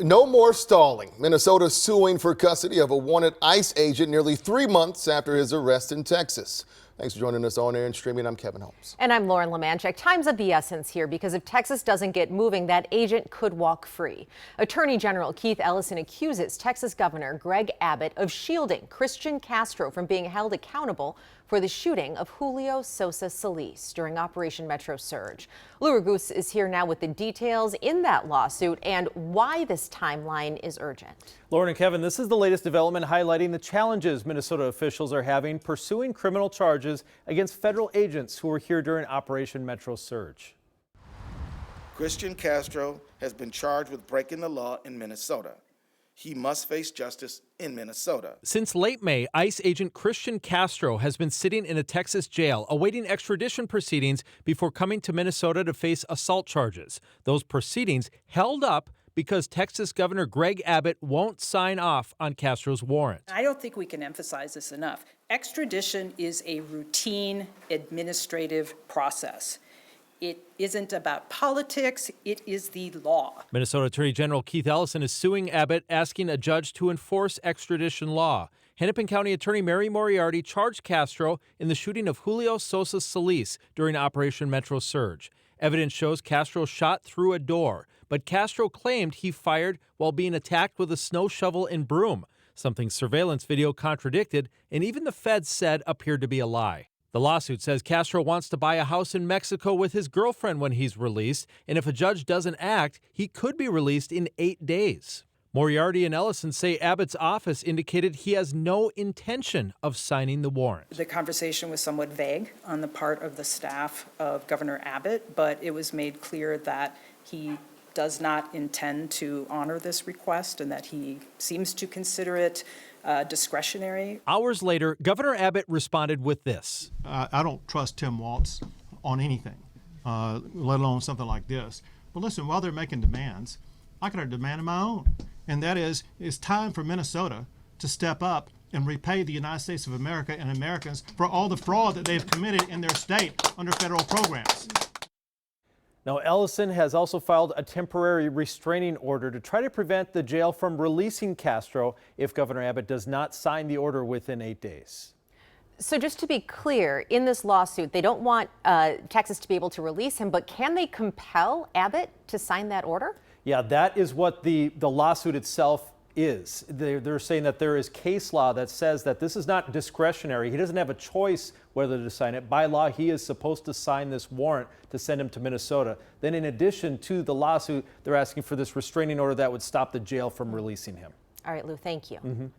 No more stalling. Minnesota suing for custody of a wanted ICE agent nearly 3 months after his arrest in Texas. Thanks for joining us on air and streaming. I'm Kevin Holmes. And I'm Lauren Lemanchek. Time's of the essence here because if Texas doesn't get moving, that agent could walk free. Attorney General Keith Ellison accuses Texas Governor Greg Abbott of shielding Christian Castro from being held accountable for the shooting of Julio Sosa Solis during Operation Metro Surge. Lou Ragus is here now with the details in that lawsuit and why this timeline is urgent. Lauren and Kevin, this is the latest development highlighting the challenges Minnesota officials are having pursuing criminal charges against federal agents who were here during Operation Metro Surge. Christian Castro has been charged with breaking the law in Minnesota. He must face justice in Minnesota. Since late May, ICE agent Christian Castro has been sitting in a Texas jail awaiting extradition proceedings before coming to Minnesota to face assault charges. Those proceedings held up because Texas Governor Greg Abbott won't sign off on Castro's warrant. I don't think we can emphasize this enough. Extradition is a routine administrative process. It isn't about politics, it is the law. Minnesota Attorney General Keith Ellison is suing Abbott, asking a judge to enforce extradition law. Hennepin County Attorney Mary Moriarty charged Castro in the shooting of Julio Sosa Solis during Operation Metro Surge. Evidence shows Castro shot through a door, but Castro claimed he fired while being attacked with a snow shovel and broom, something surveillance video contradicted and even the feds said appeared to be a lie. The lawsuit says Castro wants to buy a house in Mexico with his girlfriend when he's released, and if a judge doesn't act, he could be released in 8 days. Moriarty and Ellison say Abbott's office indicated he has no intention of signing the warrant. The conversation was somewhat vague on the part of the staff of Governor Abbott, but it was made clear that he does not intend to honor this request and that he seems to consider it discretionary. Hours later, Governor Abbott responded with this. I don't trust Tim Walz on anything, let alone something like this. But listen, while they're making demands, I got a demand of my own. And that is, it's time for Minnesota to step up and repay the United States of America and Americans for all the fraud that they've committed in their state under federal programs. Now, Ellison has also filed a temporary restraining order to try to prevent the jail from releasing Castro if Governor Abbott does not sign the order within 8 days. So just to be clear, in this lawsuit, they don't want Texas to be able to release him, but can they compel Abbott to sign that order? Yeah, that is what the lawsuit itself is. They're saying that there is case law that says that this is not discretionary. He doesn't have a choice whether to sign it. By law, he is supposed to sign this warrant to send him to Minnesota. Then in addition to the lawsuit, they're asking for this restraining order that would stop the jail from releasing him. All right, Lou, thank you.